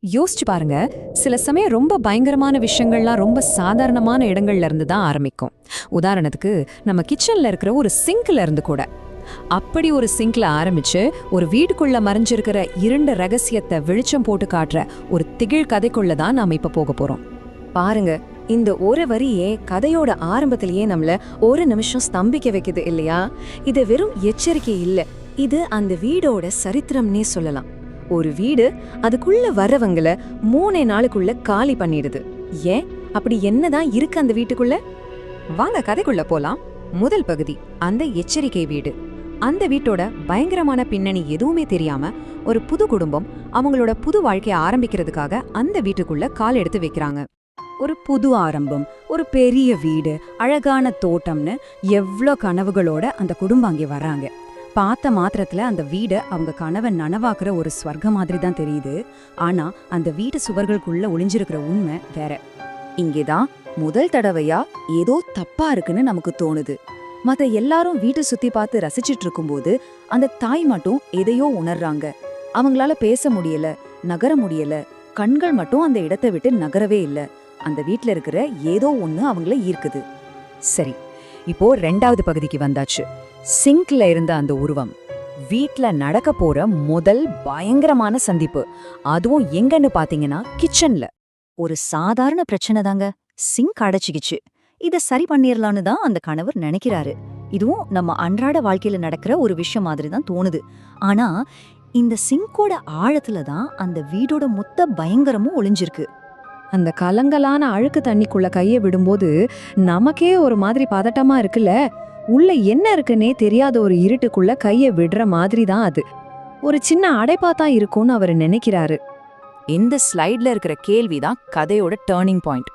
யோசிச்சு பாருங்க. சில சமயம் ரொம்ப பயங்கரமான விஷயங்கள்லாம் ரொம்ப சாதாரணமான இடங்கள்ல இருந்து தான் ஆரம்பிக்கும். உதாரணத்துக்கு நம்ம கிச்சன்ல இருக்கிற ஒரு சிங்க்ல இருந்து கூட. அப்படி ஒரு சிங்க்ல ஆரம்பிச்சு ஒரு வீட்டுக்குள்ள மறைஞ்சிருக்கிற இருண்ட ரகசியத்தை வெளிச்சம் போட்டு காட்டுற ஒரு திகில் கதைக்குள்ள தான் நாம இப்ப போக போறோம். பாருங்க, இந்த ஒரு வரியே கதையோட ஆரம்பத்திலேயே நம்மள ஒரு நிமிஷம் ஸ்தம்பிக்க வைக்குது இல்லையா? இது வெறும் எச்சரிக்கை இல்ல, இது அந்த வீடோட சரித்திரம்னே சொல்லலாம். ஒரு வீடு அதுக்குள்ள வரவங்கள 3 நாளுக்குள்ள காலி பண்ணிடுது. ஏன்? அப்படி என்னதான் இருக்கு அந்த வீட்டுக்குள்ள? வாங்க கதைக்குள்ள போலாம். முதல் பகுதி, அந்த எச்சரிக்கை வீடு. அந்த வீட்டோட பயங்கரமான பின்னணி எதுவுமே தெரியாம ஒரு புது குடும்பம் அவங்களோட புது வாழ்க்கைய ஆரம்பிக்கிறதுக்காக அந்த வீட்டுக்குள்ள கால் எடுத்து வைக்கிறாங்க. ஒரு புது ஆரம்பம், ஒரு பெரிய வீடு, அழகான தோட்டம்னு எவ்ளோ கனவுகளோட அந்த குடும்பம் அங்கே வர்றாங்க. பார்த்த மாத்திரத்துல அந்த வீடை அவங்க கனவை நனவாக்குற ஒரு ஸ்வர்க்கம் மாதிரி தான் தெரியுது. ஆனா அந்த வீட்டு சுவர்களுக்குள்ள ஒளிஞ்சிருக்கிற உண்மை வேற. இங்கேதான் முதல் தடவையா ஏதோ தப்பா இருக்குன்னு நமக்கு தோணுது. மத்த எல்லாரும் வீட்டை சுத்தி பார்த்து ரசிச்சிட்டு இருக்கும்போது அந்த தாய் மட்டும் எதையோ உணர்றாங்க. அவங்களால பேச முடியல, நகர முடியல, கண்கள் மட்டும் அந்த இடத்தை விட்டு நகரவே இல்ல. அந்த வீட்ல இருக்கிற ஏதோ ஒண்ணு அவங்கள ஈர்க்குது. சரி, இப்போ 2வது பகுதிக்கு வந்தாச்சு. சிங்க்ல இருந்த அந்த உருவம் வீட்ல நடக்க போற முதல் பயங்கரமான சந்திப்பு. அதுவும் எங்கன்னு பாத்தீங்கன்னா கிச்சன்ல. ஒரு சாதாரண பிரச்சனை தாங்க, சிங்க் அடைச்சிக்கிச்சு. இத சரி பண்ணிரலான்னு தான் அந்த கணவர் நினைக்கிறாரு. இதுவும் நம்ம அன்றாட வாழ்க்கையில நடக்கிற ஒரு விஷயம் மாதிரி தான் தோணுது. ஆனா இந்த சிங்கோட ஆழத்துல தான் அந்த வீடோட மொத்த பயங்கரமும் ஒளிஞ்சிருக்கு. அந்த கலங்கலான அழுக்கு தண்ணிக்குள்ள கைய விடும்போது நமக்கே ஒரு மாதிரி பதட்டமா இருக்குல்ல. உள்ள என்ன இருக்குன்னே தெரியாத ஒரு இருட்டுக்குள்ள கைய விடுற மாதிரி தான் அது. ஒரு சின்ன அடைப்பா தான் இருக்கும்னு அவர் நினைக்கிறாரு. இந்த ஸ்லைட்ல இருக்கிற கேள்விதான் கதையோட டேர்னிங் பாயிண்ட்.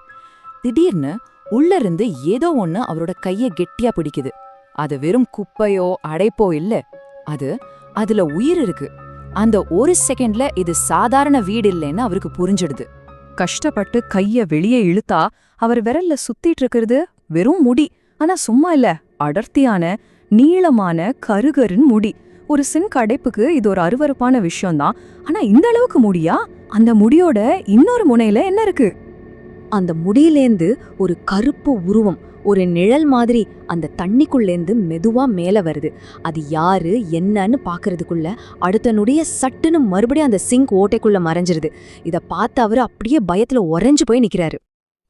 திடீர்னு உள்ள இருந்து ஏதோ ஒண்ணு அவரோட கைய கெட்டியா பிடிக்குது. அது வெறும் குப்பையோ அடைப்போ இல்ல, அதுல உயிர் இருக்கு. அந்த ஒரு செகண்ட்ல இது சாதாரண வீடு இல்லைன்னு அவருக்கு புரிஞ்சிடுது. கஷ்டப்பட்டு கைய வெளியே இழுத்தா அவர் விரல்ல சுத்திட்டு இருக்கிறது வெறும் முடி. ஆனா சும்மா இல்ல, அடர்த்தியான நீளமான கருகருன்னு முடி. ஒரு சிங்க் அடைப்புக்கு இது ஒரு அருவருப்பான விஷயம்தான். ஆனா இந்த அளவுக்கு முடியா? அந்த முடியோட இன்னொரு முனையில என்ன இருக்கு? அந்த முடியிலேந்து ஒரு கருப்பு உருவம், ஒரு நிழல் மாதிரி அந்த தண்ணிக்குள்ளேந்து மெதுவா மேல வருது. அது யாரு என்னன்னு பாக்குறதுக்குள்ள அடுத்த நொடிய சட்டுன்னு மறுபடியும் அந்த சிங்க் ஓட்டைக்குள்ள மறைஞ்சிருது. இத பார்த்து அவரு அப்படியே பயத்துல உறைஞ்சு போய் நிக்கிறாரு.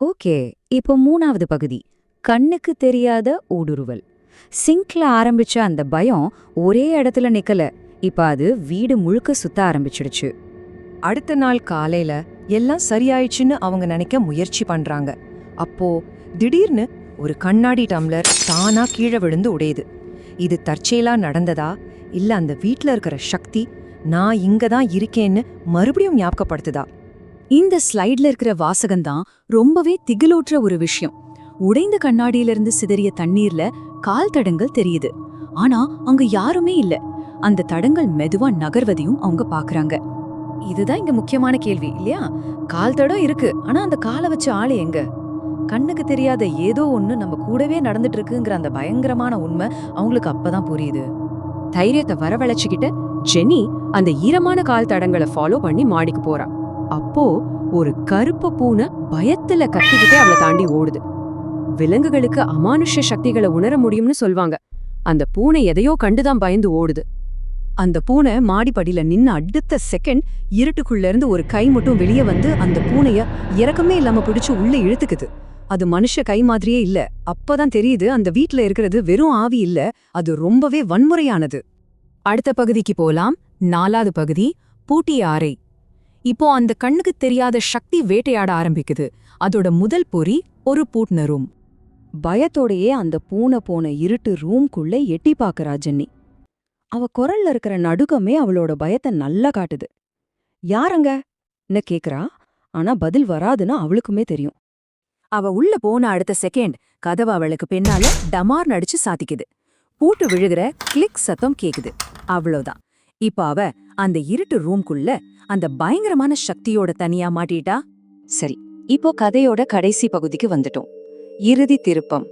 ஓகே, இப்போ 3வது பகுதி, கண்ணுக்கு தெரியாத ஊடுருவல். சிங்க்ல ஆரம்பிச்ச அந்த பயம் ஒரே இடத்துல நிக்கல. இப்ப அது வீடு முழுக்க சுத்த ஆரம்பிச்சிடுச்சு. அடுத்த நாள் காலையில எல்லாம் சரியாயிடுச்சுன்னு அவங்க நினைக்க முயற்சி பண்றாங்க. அப்போ திடீர்னு ஒரு கண்ணாடி டம்ளர் தானா கீழே விழுந்து உடையுது. இது தற்செயலா நடந்ததா, இல்ல அந்த வீட்ல இருக்கிற சக்தி நான் இங்க தான் இருக்கேன்னு மறுபடியும் ஞாபகப்படுத்துதா? இந்த ஸ்லைட்ல இருக்கிற வாசகம்தான் ரொம்பவே திகிலூற்ற ஒரு விஷயம். உடைந்த கண்ணாடியிலிருந்து சிதறிய தண்ணீர்ல கால் தடங்கள் தெரியுது. ஆனா அங்க யாருமே இல்ல. அந்த தடங்கள் மெதுவா நகர்வதையும் அவங்க பாக்குறாங்க. இதுதான் இங்க முக்கியமான கேள்வி இல்லையா? கால் தடம் இருக்கு, ஆனா அந்த காலை வச்ச ஆளு எங்க? கண்ணுக்கு தெரியாத ஏதோ ஒண்ணு நம்ம கூடவே நடந்துட்டு இருக்குங்கிற அந்த பயங்கரமான உண்மை அவங்களுக்கு அப்பதான் புரியுது. தைரியத்தை வரவழைச்சுக்கிட்டு ஜெனி அந்த ஈரமான கால் தடங்களை ஃபாலோ பண்ணி மாடிக்கு போறா. அப்போ ஒரு கருப்பு பூனை பயத்துல கத்திக்கிட்டே அவளை தாண்டி ஓடுது. விலங்குகளுக்கு அமானுஷ்ய சக்திகளை உணர முடியும்னு சொல்வாங்க. அந்த பூனை எதையோ கண்டுதான் பயந்து ஓடுது. அந்த பூனை மாடிப்படியில நின்னு அடுத்த செகண்ட் இருட்டுக்குள்ள இருந்து ஒரு கை மட்டும் வெளியே வந்து அந்த பூனைய இறக்கமே இல்லாம பிடிச்சு உள்ள இழுத்துக்குது. அது மனுஷ கை மாதிரியே இல்ல. அப்பதான் தெரியுது அந்த வீட்ல இருக்கிறது வெறும் ஆவி இல்ல, அது ரொம்பவே வன்முறையானது. அடுத்த பகுதிக்கு போலாம். 4வது பகுதி, பூட்டிய அறை. இப்போ அந்த கண்ணுக்கு தெரியாத சக்தி வேட்டையாட ஆரம்பிக்குது. அதோட முதல் பொறி ஒரு பூட்டின ரூம். பயத்தோடையே அந்த பூனை போன இருட்டு ரூம்குள்ள எட்டி பாக்குறா ஜென்னி. அவ குரல்ல இருக்கிற நடுக்கமே அவளோட பயத்தை நல்லா காட்டுது. யாரங்க கேக்குறா. ஆனா பதில் வராதுன்னு அவளுக்குமே தெரியும். அவ உள்ள போன அடுத்த செகண்ட் கதவு அவளுக்கு பின்னால டமார் நடிச்சு சாத்திக்குது. பூட்டு விழுகிற கிளிக் சத்தம் கேக்குது. அவ்வளவுதான். இப்ப அவ அந்த இருட்டு ரூம்குள்ள அந்த பயங்கரமான சக்தியோட தனியா மாட்டிட்டா. சரி, இப்போ கதையோட கடைசி பகுதிக்கு வந்துட்டோம். இறுதி திருப்பம்.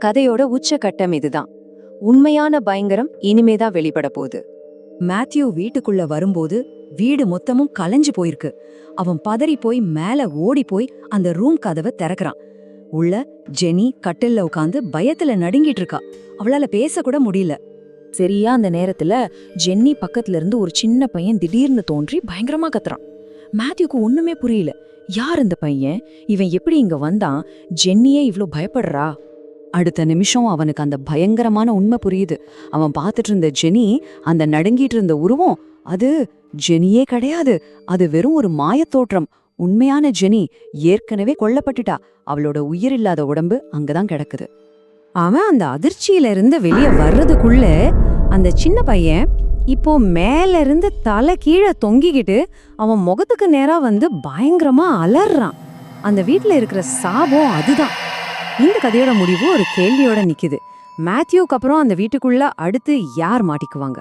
கதையோட உச்ச கட்டம் இதுதான். உண்மையான பயங்கரம் இனிமேதான் வெளிப்பட போகுது. மேத்யூ வீட்டுக்குள்ள வரும்போது வீடு மொத்தமும் கலைஞ்சு போயிருக்கு. அவன் பதறி போய் மேல ஓடி போய் அந்த ரூம் கதவை திறக்கறான். உள்ள ஜெனி கட்டில்ல உட்காந்து பயத்துல நடுங்கிட்டு இருக்கா. அவளால பேசக்கூட முடியல. சரியா அந்த நேரத்துல ஜென்னி பக்கத்துல இருந்து ஒரு சின்ன பையன் திடீர்னு தோன்றி பயங்கரமா கத்துறான். மேத்யூக்கு ஒண்ணுமே புரியல. யார் இந்த பையன்? இவன் எப்படி இங்க வந்தான்? ஜென்னியே இவ்ளோ பயப்படுறா? அடுத்த நிமிஷம் அவனுக்கு அந்த பயங்கரமான உண்மை புரியுது. அவன் பார்த்துட்டு இருந்த ஜெனி, அந்த நடுங்கிட்டு இருந்த உருவம், அது ஜெனியே கிடையாது. அது வெறும் ஒரு மாயத்தோற்றம். உண்மையான ஜெனி ஏற்கனவே கொல்லப்பட்டுட்டா. அவளோட உயிரில்லாத உடம்பு அங்கதான் கிடக்குது. அவன் அந்த அதிர்ச்சியில இருந்து வெளியே வர்றதுக்குள்ள அந்த சின்ன பையன் இப்போ மேல இருந்து தலை கீழே தொங்கிக்கிட்டு அவன் முகத்துக்கு நேரா வந்து பயங்கரமா அலறான். அந்த வீட்டுல இருக்கிற சாபம் அதுதான். இந்த கதையோட முடிவு ஒரு கேள்வியோட நிக்குது. மேத்யூக்கு அப்புறம் அந்த வீட்டுக்குள்ள அடுத்து யார் மாட்டிக்குவாங்க?